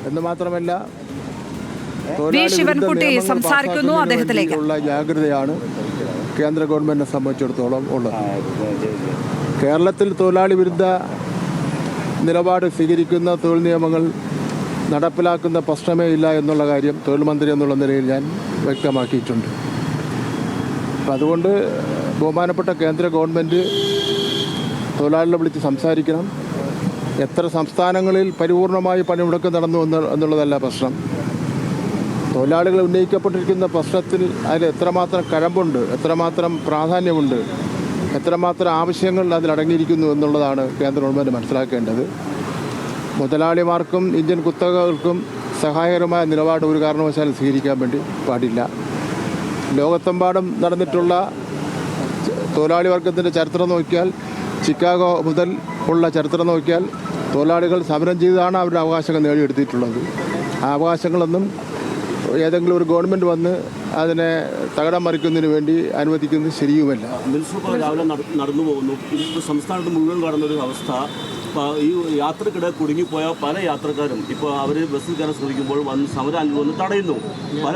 എന്ന് മാത്രമല്ല വി ശിവൻകുട്ടി സംസാരിക്കുന്നു. അദ്ദേഹത്തിലേക്കുള്ള ജാഗ്രതയാണ് കേന്ദ്ര ഗവൺമെന്റിനെ സംബന്ധിച്ചിടത്തോളം ഉള്ളത്. കേരളത്തിൽ തൊഴിലാളി വിരുദ്ധ നിലപാട് സ്വീകരിക്കുന്ന തൊഴിൽ നിയമങ്ങൾ നടപ്പിലാക്കുന്ന പ്രശ്നമേ ഇല്ല എന്നുള്ള കാര്യം തൊഴിൽ മന്ത്രി എന്നുള്ള നിലയിൽ ഞാൻ വ്യക്തമാക്കിയിട്ടുണ്ട്. അപ്പം അതുകൊണ്ട് ബഹുമാനപ്പെട്ട കേന്ദ്ര ഗവൺമെൻറ് തൊഴിലാളികളെ വിളിച്ച് സംസാരിക്കണം. എത്ര സംസ്ഥാനങ്ങളിൽ പരിപൂർണമായി പണിമുടക്ക് നടന്നു എന്നുള്ളതല്ല പ്രശ്നം. തൊഴിലാളികൾ ഉന്നയിക്കപ്പെട്ടിരിക്കുന്ന പ്രശ്നത്തിൽ അതിൽ എത്രമാത്രം കഴമ്പുണ്ട്, എത്രമാത്രം പ്രാധാന്യമുണ്ട്, എത്രമാത്രം ആവശ്യങ്ങൾ അതിലടങ്ങിയിരിക്കുന്നു എന്നുള്ളതാണ് കേന്ദ്ര ഗവൺമെൻറ് മനസ്സിലാക്കേണ്ടത്. മുതലാളിമാർക്കും ഇന്ത്യൻ കുത്തകകൾക്കും സഹായകരമായ നിലപാട് ഒരു കാരണവശാലും സ്വീകരിക്കാൻ വേണ്ടി പാടില്ല. ലോകത്തെമ്പാടും നടന്നിട്ടുള്ള തൊഴിലാളി വർഗത്തിൻ്റെ ചരിത്രം നോക്കിയാൽ, ചിക്കാഗോ മുതൽ ഉള്ള ചരിത്രം നോക്കിയാൽ തൊഴിലാളികൾ സമരം ചെയ്താണ് അവരുടെ അവകാശങ്ങൾ നേടിയെടുത്തിട്ടുള്ളത്. ആ അവകാശങ്ങളൊന്നും ഏതെങ്കിലും ഒരു ഗവൺമെൻറ് വന്ന് അതിനെ തകിടം മറിക്കുന്നതിന് വേണ്ടി അനുവദിക്കുന്നത് ശരിയുമല്ല. മുനിസിപ്പൽ രാവിലെ നടന്നു പോകുന്നു. ഇപ്പോൾ സംസ്ഥാനത്ത് മുഴുവൻ കാണുന്നൊരു അവസ്ഥ, ഈ യാത്രക്കിടെ കുടുങ്ങിപ്പോയ പല യാത്രക്കാരും ഇപ്പോൾ അവർ ബസ്സിൽ കയറാൻ ശ്രമിക്കുമ്പോൾ സമരം വന്ന് തടയുന്നു. പല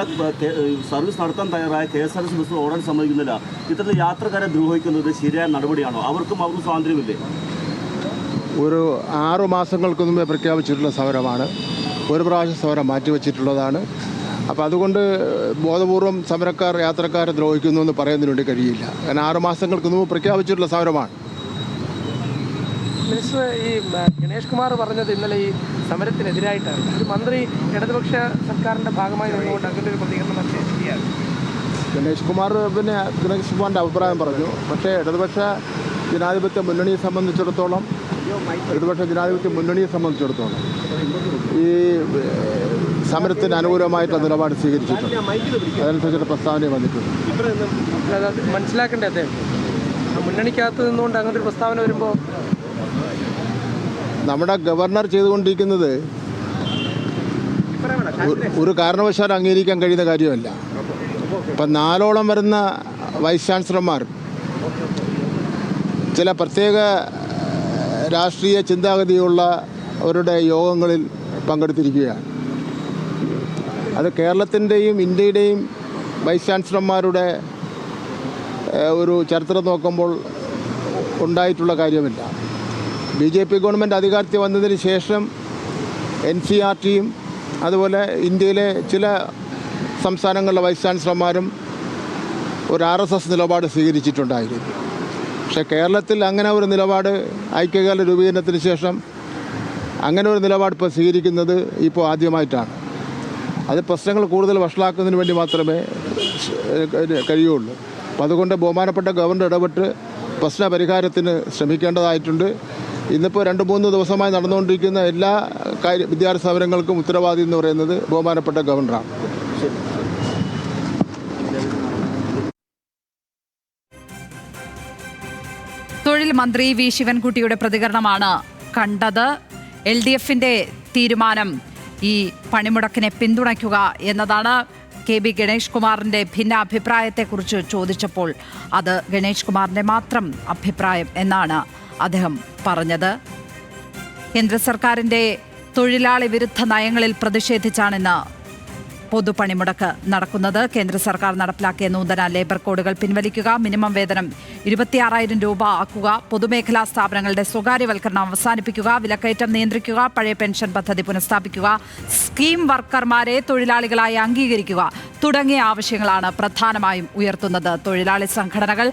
സർവീസ് നടത്താൻ തയ്യാറായ KSRTC ബസ് ഓടാൻ സമ്മതിക്കുന്നില്ല. ഇത്തരത്തിൽ യാത്രക്കാരെ ദ്രോഹിക്കുന്നത് ശരിയായ നടപടിയാണോ? അവർക്കും സ്വാതന്ത്ര്യമില്ലേ? ഒരു 6 മാസങ്ങൾക്ക് മുമ്പേ പ്രഖ്യാപിച്ചിട്ടുള്ള സമരമാണ്. ഒരു പ്രാവശ്യം സമരം മാറ്റിവെച്ചിട്ടുള്ളതാണ്. അപ്പോൾ അതുകൊണ്ട് ബോധപൂർവം സമരക്കാർ യാത്രക്കാരെ ദ്രോഹിക്കുന്നു എന്ന് പറയുന്നതിന് വേണ്ടി കഴിയില്ല. കാരണം 6 മാസങ്ങൾക്ക് മുമ്പ് പ്രഖ്യാപിച്ചിട്ടുള്ള സമരമാണ്. മിനിസ്റ്റർ, ഈ ഗണേഷ് കുമാർ പറഞ്ഞത് ഇന്നലെ ഈ സമരത്തിനെതിരായിട്ടാണ്. ഒരു മന്ത്രി ഇടതുപക്ഷ സർക്കാരിൻ്റെ ഭാഗമായി നിന്നുകൊണ്ട് അങ്ങനെ ഒരു പ്രതികരണം നടത്തിയത് ശരിയാണ്. ഗണേഷ് കുമാറിൻ്റെ അഭിപ്രായം പറഞ്ഞു. പക്ഷേ ഇടതുപക്ഷ ജനാധിപത്യ മുന്നണിയെ സംബന്ധിച്ചിടത്തോളം ഈ സമരത്തിന് അനുകൂലമായിട്ടുള്ള നിലപാട് സ്വീകരിച്ചിട്ടുണ്ട്. അതനുസരിച്ചുള്ള പ്രസ്താവന വന്നിട്ടുണ്ട്. മനസ്സിലാക്കേണ്ടത് അദ്ദേഹം മുന്നണിക്കകത്ത് നിന്നുകൊണ്ട് അങ്ങനെ ഒരു പ്രസ്താവന വരുമ്പോൾ നമ്മുടെ ഗവർണർ ചെയ്തുകൊണ്ടിരിക്കുന്നത് ഒരു കാരണവശാലും അംഗീകരിക്കാൻ കഴിയുന്ന കാര്യമല്ല. ഇപ്പം 4ഓളം വരുന്ന വൈസ് ചാൻസലർമാർ ചില പ്രത്യേക രാഷ്ട്രീയ ചിന്താഗതിയുള്ളവരുടെ യോഗങ്ങളിൽ പങ്കെടുത്തിരിക്കുകയാണ്. അത് കേരളത്തിൻ്റെയും ഇന്ത്യയുടെയും വൈസ് ചാൻസലർമാരുടെ ഒരു ചരിത്രം നോക്കുമ്പോൾ ഉണ്ടായിട്ടുള്ള കാര്യമില്ല. BJP ഗവൺമെൻറ് അധികാരത്തിൽ വന്നതിന് ശേഷം NCERTയും അതുപോലെ ഇന്ത്യയിലെ ചില സംസ്ഥാനങ്ങളിലെ വൈസ് ചാൻസലർമാരും ഒരു RSS നിലപാട് സ്വീകരിച്ചിട്ടുണ്ടായിരുന്നു. പക്ഷേ കേരളത്തിൽ അങ്ങനെ ഒരു നിലപാട് ഐക്യകേരള രൂപീകരണത്തിന് ശേഷം അങ്ങനെ ഒരു നിലപാട് ഇപ്പോൾ സ്വീകരിക്കുന്നത് ഇപ്പോൾ ആദ്യമായിട്ടാണ്. അത് പ്രശ്നങ്ങൾ കൂടുതൽ വഷളാക്കുന്നതിന് വേണ്ടി മാത്രമേ കഴിയുള്ളൂ. അപ്പോൾ അതുകൊണ്ട് ബഹുമാനപ്പെട്ട ഗവർണർ ഇടപെട്ട് പ്രശ്ന പരിഹാരത്തിന് ശ്രമിക്കേണ്ടതായിട്ടുണ്ട്. ഇന്നിപ്പോൾ 2-3 ദിവസമായി നടന്നുകൊണ്ടിരിക്കുന്ന എല്ലാ വിദ്യാർത്ഥി സമരങ്ങൾക്കും ഉത്തരവാദി എന്ന് പറയുന്നത് ബഹുമാനപ്പെട്ട ഗവർണറാണ്. തൊഴിൽ മന്ത്രി വി ശിവൻകുട്ടിയുടെ പ്രതികരണമാണ് കണ്ടത്. LDFിൻ്റെ തീരുമാനം ഈ പണിമുടക്കിനെ പിന്തുണയ്ക്കുക എന്നതാണ്. KB ഗണേഷ് കുമാറിൻ്റെ ഭിന്നാഭിപ്രായത്തെക്കുറിച്ച് ചോദിച്ചപ്പോൾ അത് ഗണേഷ് കുമാറിൻ്റെ മാത്രം അഭിപ്രായം എന്നാണ് അദ്ദേഹം പറഞ്ഞത്. കേന്ദ്ര സർക്കാരിൻ്റെ തൊഴിലാളി വിരുദ്ധ നയങ്ങളിൽ പ്രതിഷേധിച്ചാണിന്ന് പൊതുപണിമുടക്ക് നടക്കുന്നത്. കേന്ദ്ര സർക്കാർ നടപ്പിലാക്കിയ നൂതന ലേബർ കോഡുകൾ പിൻവലിക്കുക, മിനിമം വേതനം 26,000 രൂപ ആക്കുക, പൊതുമേഖലാ സ്ഥാപനങ്ങളുടെ സ്വകാര്യവൽക്കരണം അവസാനിപ്പിക്കുക, വിലക്കയറ്റം നിയന്ത്രിക്കുക, പഴയ പെൻഷൻ പദ്ധതി പുനഃസ്ഥാപിക്കുക, സ്കീം വർക്കർമാരെ തൊഴിലാളികളായി അംഗീകരിക്കുക തുടങ്ങിയ ആവശ്യങ്ങളാണ് പ്രധാനമായും ഉയർത്തുന്നത് തൊഴിലാളി സംഘടനകൾ.